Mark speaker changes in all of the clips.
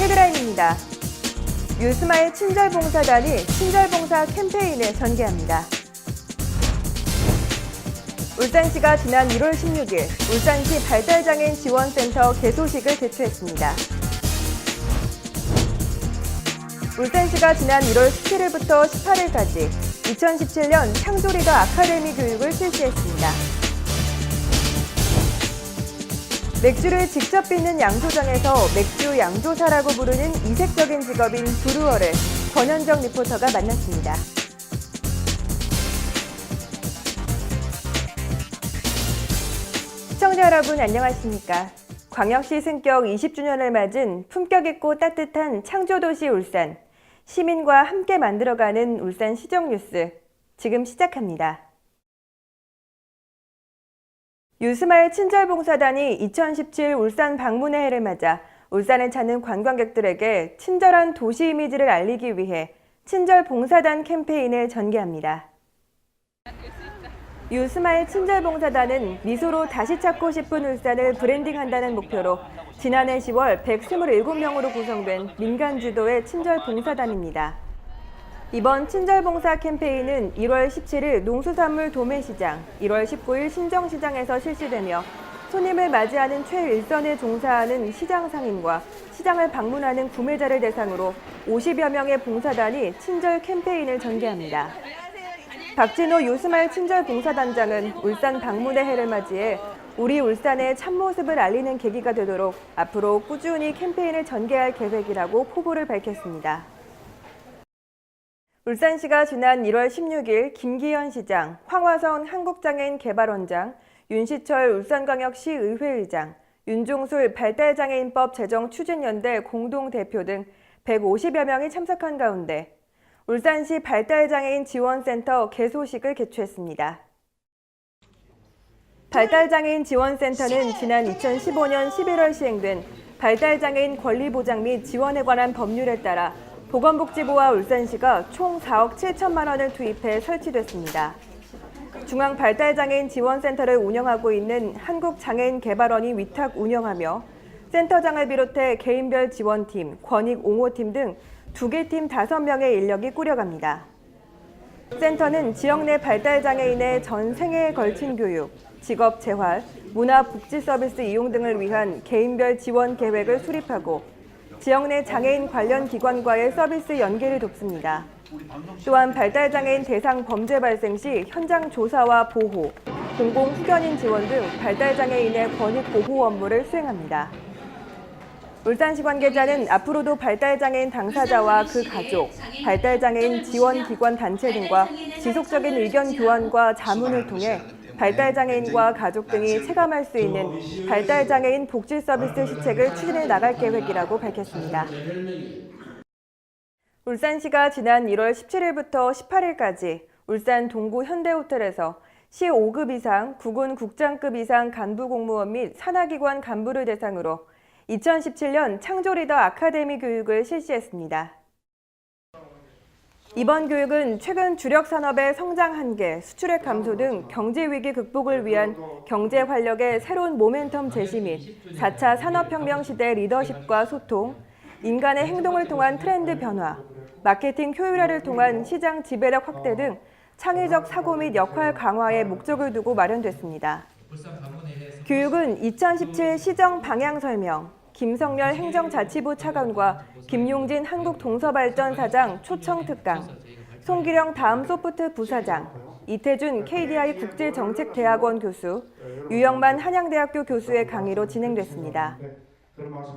Speaker 1: 헤드라인입니다. 유스마일 친절봉사단이 친절봉사 캠페인을 전개합니다. 울산시가 지난 1월 16일 울산시 발달장애인 지원센터 개소식을 개최했습니다. 울산시가 지난 1월 17일부터 18일까지 2017년 창조리더 아카데미 교육을 실시했습니다. 맥주를 직접 빚는 양조장에서 맥주 양조사라고 부르는 이색적인 직업인 브루어를 권현정 리포터가 만났습니다. 시청자 여러분 안녕하십니까? 광역시 승격 20주년을 맞은 품격 있고 따뜻한 창조도시 울산, 시민과 함께 만들어가는 울산 시정뉴스, 지금 시작합니다. 유스마일 친절봉사단이 2017 울산 방문의 해를 맞아 울산에 찾는 관광객들에게 친절한 도시 이미지를 알리기 위해 친절봉사단 캠페인을 전개합니다. 유스마일 친절봉사단은 미소로 다시 찾고 싶은 울산을 브랜딩한다는 목표로 지난해 10월 127명으로 구성된 민간 주도의 친절봉사단입니다. 이번 친절봉사 캠페인은 1월 17일 농수산물 도매시장, 1월 19일 신정시장에서 실시되며 손님을 맞이하는 최일선에 종사하는 시장 상인과 시장을 방문하는 구매자를 대상으로 50여 명의 봉사단이 친절 캠페인을 전개합니다. 박진호 유스마일 친절봉사단장은 울산 방문의 해를 맞이해 우리 울산의 참모습을 알리는 계기가 되도록 앞으로 꾸준히 캠페인을 전개할 계획이라고 포부를 밝혔습니다. 울산시가 지난 1월 16일 김기현 시장, 황화선 한국장애인 개발원장, 윤시철 울산광역시의회의장, 윤종술 발달장애인법 제정추진연대 공동대표 등 150여 명이 참석한 가운데 울산시 발달장애인 지원센터 개소식을 개최했습니다. 발달장애인 지원센터는 지난 2015년 11월 시행된 발달장애인 권리보장 및 지원에 관한 법률에 따라 보건복지부와 울산시가 총 4억 7천만 원을 투입해 설치됐습니다. 중앙발달장애인 지원센터를 운영하고 있는 한국장애인개발원이 위탁 운영하며 센터장을 비롯해 개인별 지원팀, 권익 옹호팀 등 2개 팀 5명의 인력이 꾸려갑니다. 센터는 지역 내 발달장애인의 전 생애에 걸친 교육, 직업 재활, 문화 복지 서비스 이용 등을 위한 개인별 지원 계획을 수립하고 지역 내 장애인 관련 기관과의 서비스 연계를 돕습니다. 또한 발달장애인 대상 범죄 발생 시 현장 조사와 보호, 공공 후견인 지원 등 발달장애인의 권익 보호 업무를 수행합니다. 울산시 관계자는 앞으로도 발달장애인 당사자와 그 가족, 발달장애인 지원기관 단체 등과 지속적인 의견 교환과 자문을 통해 발달장애인과 가족 등이 체감할 수 있는 발달장애인 복지 서비스 시책을 추진해 나갈 계획이라고 밝혔습니다. 울산시가 지난 1월 17일부터 18일까지 울산 동구 현대호텔에서 시 5급 이상, 구군 국장급 이상 간부 공무원 및 산하기관 간부를 대상으로 2017년 창조리더 아카데미 교육을 실시했습니다. 이번 교육은 최근 주력 산업의 성장 한계, 수출액 감소 등 경제 위기 극복을 위한 경제 활력의 새로운 모멘텀 제시 및 4차 산업혁명 시대 리더십과 소통, 인간의 행동을 통한 트렌드 변화, 마케팅 효율화를 통한 시장 지배력 확대 등 창의적 사고 및 역할 강화에 목적을 두고 마련됐습니다. 교육은 2017 시정 방향 설명, 김성열 행정자치부 차관과 김용진 한국동서발전사장 초청 특강, 송기령 다음소프트 부사장, 이태준 KDI 국제정책대학원 교수, 유영만 한양대학교 교수의 강의로 진행됐습니다.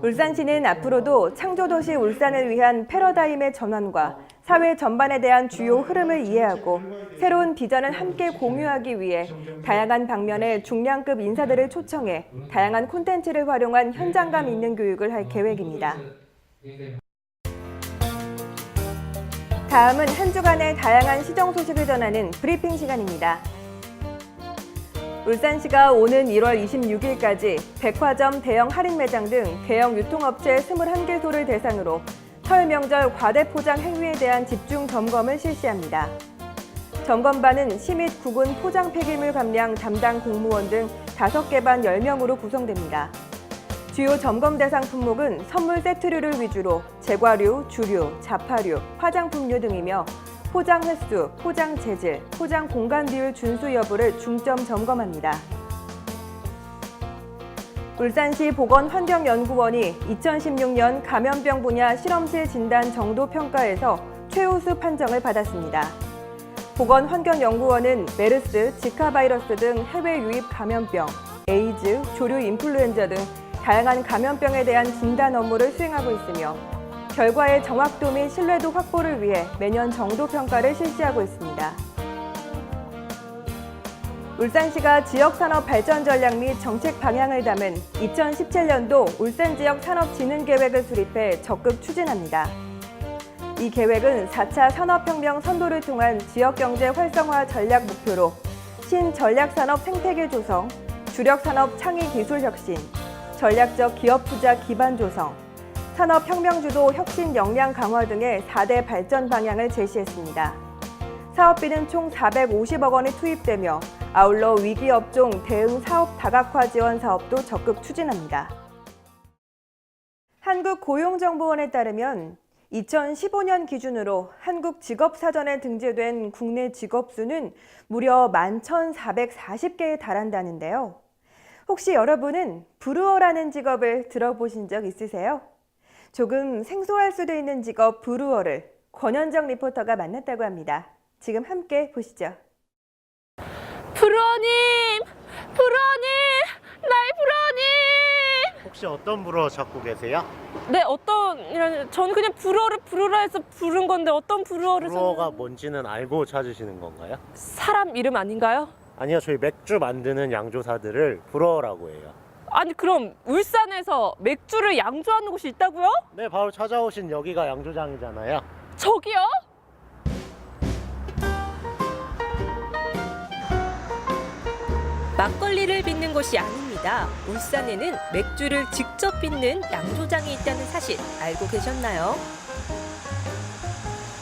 Speaker 1: 울산시는 앞으로도 창조도시 울산을 위한 패러다임의 전환과 사회 전반에 대한 주요 흐름을 이해하고 새로운 비전을 함께 공유하기 위해 다양한 방면의 중량급 인사들을 초청해 다양한 콘텐츠를 활용한 현장감 있는 교육을 할 계획입니다. 다음은 한 주간의 다양한 시정 소식을 전하는 브리핑 시간입니다. 울산시가 오는 1월 26일까지 백화점, 대형 할인 매장 등 대형 유통업체 21개소를 대상으로 설 명절 과대포장 행위에 대한 집중 점검을 실시합니다. 점검반은 시 및 구군 포장 폐기물 감량 담당 공무원 등 5개 반 10명으로 구성됩니다. 주요 점검 대상 품목은 선물 세트류를 위주로 제과류, 주류, 자파류, 화장품류 등이며 포장 횟수, 포장 재질, 포장 공간 비율 준수 여부를 중점 점검합니다. 울산시 보건환경연구원이 2016년 감염병 분야 실험실 진단 정도 평가에서 최우수 판정을 받았습니다. 보건환경연구원은 메르스, 지카 바이러스 등 해외 유입 감염병, 에이즈, 조류 인플루엔자 등 다양한 감염병에 대한 진단 업무를 수행하고 있으며 결과의 정확도 및 신뢰도 확보를 위해 매년 정도 평가를 실시하고 있습니다. 울산시가 지역산업 발전 전략 및 정책 방향을 담은 2017년도 울산지역 산업진흥계획을 수립해 적극 추진합니다. 이 계획은 4차 산업혁명 선도를 통한 지역경제 활성화 전략 목표로 신전략산업 생태계 조성, 주력산업 창의 기술 혁신, 전략적 기업 투자 기반 조성, 산업혁명 주도 혁신 역량 강화 등의 4대 발전 방향을 제시했습니다. 사업비는 총 450억 원이 투입되며 아울러 위기업종 대응 사업 다각화 지원 사업도 적극 추진합니다. 한국고용정보원에 따르면 2015년 기준으로 한국직업사전에 등재된 국내 직업수는 무려 11,440개에 달한다는데요. 혹시 여러분은 브루어라는 직업을 들어보신 적 있으세요? 조금 생소할 수도 있는 직업 브루어를 권현정 리포터가 만났다고 합니다. 지금 함께 보시죠.
Speaker 2: 브루어님! 브루어님! 나의 브루어님!
Speaker 3: 혹시 어떤 브루어 찾고 계세요?
Speaker 2: 네, 저는 그냥 브루어를 부르라 해서 부른 건데 어떤 브루어를
Speaker 3: 브루어가 뭔지는 알고 찾으시는 건가요?
Speaker 2: 사람 이름 아닌가요?
Speaker 3: 아니요, 저희 맥주 만드는 양조사들을 브루어라고 해요.
Speaker 2: 아니 그럼 울산에서 맥주를 양조하는 곳이 있다고요?
Speaker 3: 네, 바로 찾아오신 여기가 양조장이잖아요.
Speaker 2: 저기요? 막걸리를 빚는 곳이 아닙니다. 울산에는 맥주를 직접 빚는 양조장이 있다는 사실 알고 계셨나요?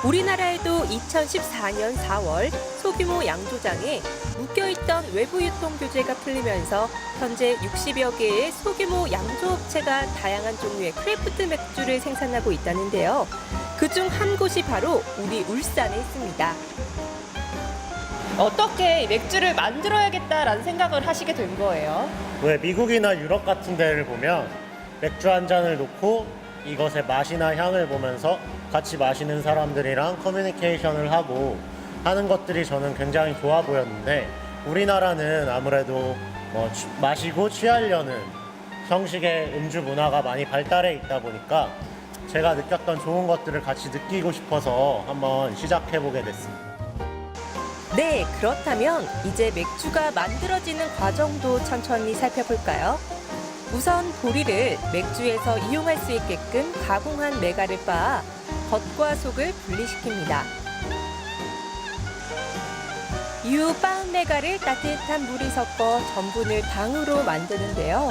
Speaker 2: 우리나라에도 2014년 4월 소규모 양조장에 묶여있던 외부 유통 규제가 풀리면서 현재 60여 개의 소규모 양조업체가 다양한 종류의 크래프트 맥주를 생산하고 있다는데요. 그중 한 곳이 바로 우리 울산에 있습니다. 어떻게 맥주를 만들어야겠다라는 생각을 하시게 된 거예요?
Speaker 3: 왜 미국이나 유럽 같은 데를 보면 맥주 한 잔을 놓고 이것의 맛이나 향을 보면서 같이 마시는 사람들이랑 커뮤니케이션을 하고 하는 것들이 저는 굉장히 좋아 보였는데 우리나라는 아무래도 마시고 취하려는 형식의 음주 문화가 많이 발달해 있다 보니까 제가 느꼈던 좋은 것들을 같이 느끼고 싶어서 한번 시작해보게 됐습니다.
Speaker 2: 네, 그렇다면 이제 맥주가 만들어지는 과정도 천천히 살펴볼까요? 우선 보리를 맥주에서 이용할 수 있게끔 가공한 메가를 빻아 겉과 속을 분리시킵니다. 이후 빻은 메가를 따뜻한 물이 섞어 전분을 당으로 만드는데요.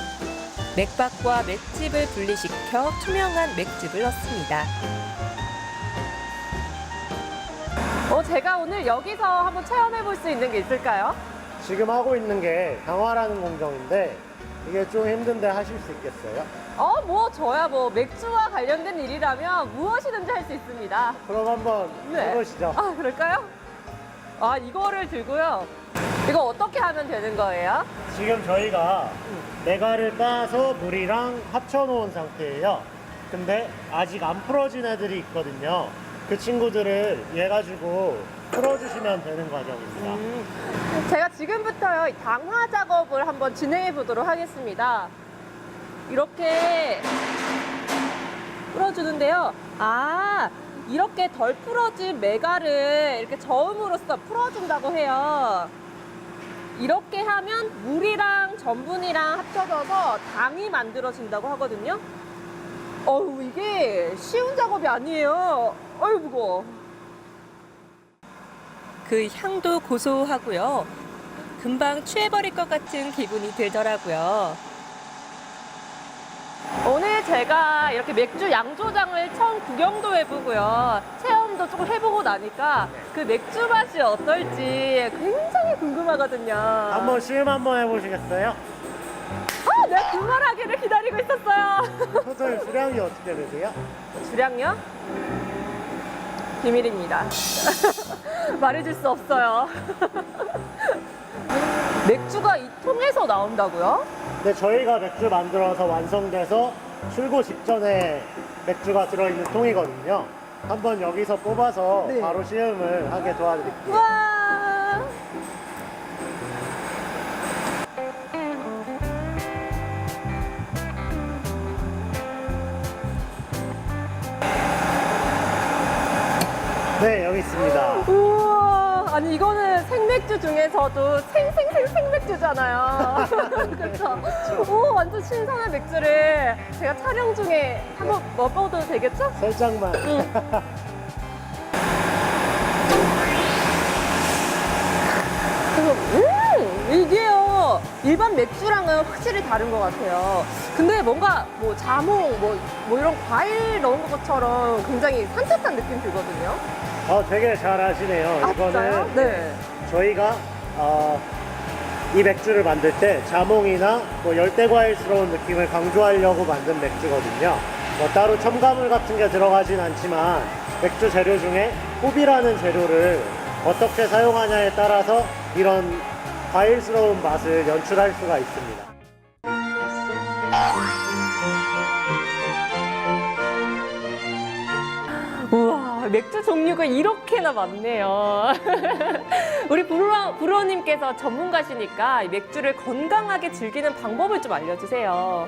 Speaker 2: 맥박과 맷집을 분리시켜 투명한 맥즙을 넣습니다. 제가 오늘 여기서 한번 체험해 볼 수 있는 게 있을까요?
Speaker 3: 지금 하고 있는 게 강화라는 공정인데 이게 좀 힘든데 하실 수 있겠어요?
Speaker 2: 저야 맥주와 관련된 일이라면 무엇이든지 할 수 있습니다.
Speaker 3: 그럼 한번 해보시죠.
Speaker 2: 그럴까요? 이거를 들고요. 이거 어떻게 하면 되는 거예요?
Speaker 3: 지금 저희가 메가를 빻아서 물이랑 합쳐놓은 상태예요. 근데 아직 안 풀어진 애들이 있거든요. 그 친구들을 얘 가지고 풀어주시면 되는 과정입니다.
Speaker 2: 제가 지금부터요, 강화 작업을 한번 진행해 보도록 하겠습니다. 이렇게 풀어주는데요. 이렇게 덜 풀어진 메가를 이렇게 저음으로써 풀어준다고 해요. 이렇게 하면 물이랑 전분이랑 합쳐져서 당이 만들어진다고 하거든요. 이게 쉬운 작업이 아니에요. 무거워. 그 향도 고소하고요. 금방 취해버릴 것 같은 기분이 들더라고요. 오늘 제가 이렇게 맥주 양조장을 처음 구경도 해보고요. 체험도 조금 해보고 나니까 그 맥주 맛이 어떨지 굉장히 궁금하거든요.
Speaker 3: 한번 시음 한번 해보시겠어요?
Speaker 1: 아, 내가 그 말하기를 기다리고 있었어요.
Speaker 3: 토tal 수량이 어떻게 되세요?
Speaker 1: 주량요? 비밀입니다. 말해줄 수 없어요. 맥주가 이 통에서 나온다고요?
Speaker 3: 네, 저희가 맥주 만들어서 완성돼서 출고 직전에 맥주가 들어있는 통이거든요. 한번 여기서 뽑아서
Speaker 1: 네.
Speaker 3: 바로 시음을 하게 도와드릴게요.
Speaker 1: 와.
Speaker 3: 네, 여기 있습니다.
Speaker 1: 우와. 아니 이거는 생맥주 중에서도 생맥주잖아요. 그렇죠. 오, 완전 신선한 맥주를 제가 촬영 중에 한번 먹어도 되겠죠?
Speaker 3: 살짝만.
Speaker 1: 이게요 일반 맥주랑은 확실히 다른 것 같아요. 근데 뭔가 뭐 자몽 뭐 이런 과일 넣은 것처럼 굉장히 산뜻한 느낌 들거든요.
Speaker 3: 되게 잘 하시네요.
Speaker 1: 아, 진짜요? 네.
Speaker 3: 저희가 이 맥주를 만들 때 자몽이나 뭐 열대과일스러운 느낌을 강조하려고 만든 맥주거든요. 뭐 따로 첨가물 같은 게 들어가진 않지만 맥주 재료 중에 호비라는 재료를 어떻게 사용하냐에 따라서 이런 과일스러운 맛을 연출할 수가 있습니다.
Speaker 1: 우와, 맥주 종류가 이렇게나 많네요. 우리 브루어님께서 전문가시니까 이 맥주를 건강하게 즐기는 방법을 좀 알려주세요.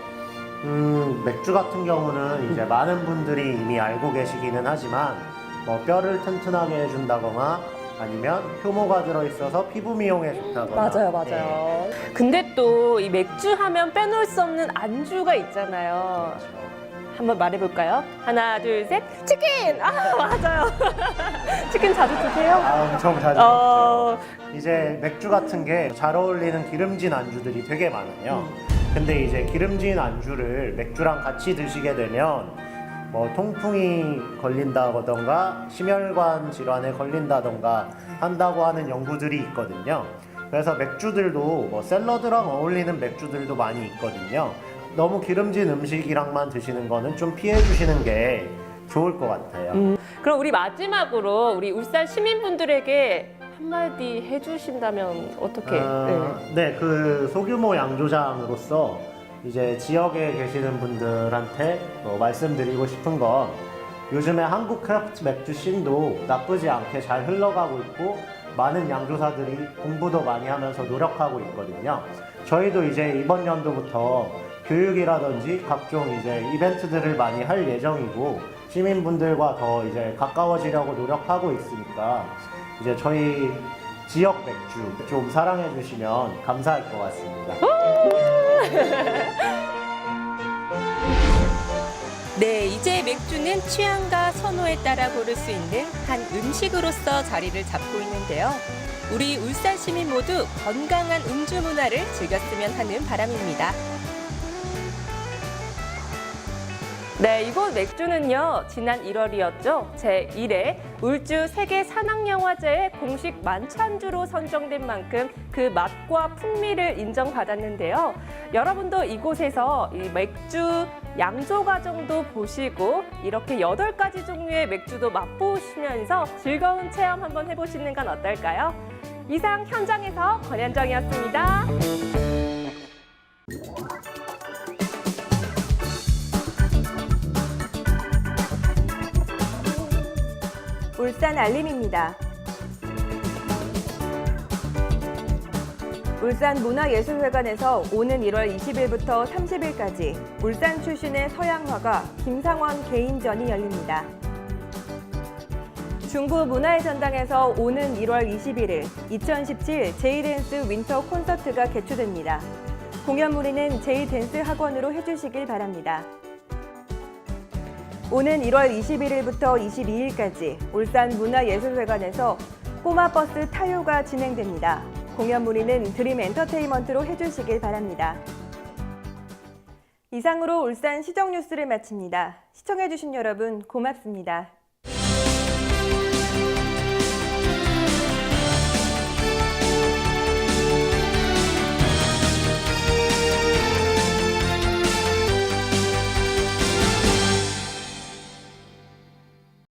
Speaker 3: 맥주 같은 경우는 이제 많은 분들이 이미 알고 계시기는 하지만 뭐 뼈를 튼튼하게 해준다거나 아니면 효모가 들어있어서 피부 미용에 좋다거나.
Speaker 1: 맞아요. 근데 또 이 맥주 하면 빼놓을 수 없는 안주가 있잖아요. 한번 말해볼까요? 하나, 둘, 셋. 치킨! 아, 맞아요. 치킨 자주 드세요?
Speaker 3: 엄청 자주
Speaker 1: 어,
Speaker 3: 먹죠. 이제 맥주 같은 게 잘 어울리는 기름진 안주들이 되게 많아요. 근데 이제 기름진 안주를 맥주랑 같이 드시게 되면 뭐 통풍이 걸린다던가 심혈관 질환에 걸린다던가 한다고 하는 연구들이 있거든요. 그래서 맥주들도 뭐 샐러드랑 어울리는 맥주들도 많이 있거든요. 너무 기름진 음식이랑만 드시는 거는 좀 피해 주시는 게 좋을 것 같아요.
Speaker 1: 그럼 우리 마지막으로 우리 울산 시민분들에게 한마디 해주신다면 어떻게?
Speaker 3: 네, 그 소규모 양조장으로서 이제 지역에 계시는 분들한테 말씀드리고 싶은 건 요즘에 한국 크래프트 맥주 씬도 나쁘지 않게 잘 흘러가고 있고 많은 양조사들이 공부도 많이 하면서 노력하고 있거든요. 저희도 이제 이번 연도부터 교육이라든지 각종 이제 이벤트들을 많이 할 예정이고 시민분들과 더 이제 가까워지려고 노력하고 있으니까 이제 저희 지역 맥주 좀 사랑해 주시면 감사할 것 같습니다.
Speaker 2: 네, 이제 맥주는 취향과 선호에 따라 고를 수 있는 한 음식으로서 자리를 잡고 있는데요. 우리 울산 시민 모두 건강한 음주 문화를 즐겼으면 하는 바람입니다.
Speaker 1: 네, 이곳 맥주는요, 지난 1월이었죠. 제1회 울주 세계산악영화제의 공식 만찬주로 선정된 만큼 그 맛과 풍미를 인정받았는데요. 여러분도 이곳에서 이 맥주 양조 과정도 보시고 이렇게 8가지 종류의 맥주도 맛보시면서 즐거운 체험 한번 해보시는 건 어떨까요? 이상 현장에서 권현정이었습니다. 울산 알림입니다. 울산문화예술회관에서 오는 1월 20일부터 30일까지 울산 출신의 서양화가 김상원 개인전이 열립니다. 중부 문화의 전당에서 오는 1월 21일 2017 제이댄스 윈터 콘서트가 개최됩니다. 공연 문의는 제이댄스 학원으로 해주시길 바랍니다. 오는 1월 21일부터 22일까지 울산문화예술회관에서 꼬마버스 타요가 진행됩니다. 공연 문의는 드림 엔터테인먼트로 해주시길 바랍니다. 이상으로 울산 시정뉴스를 마칩니다. 시청해주신 여러분 고맙습니다.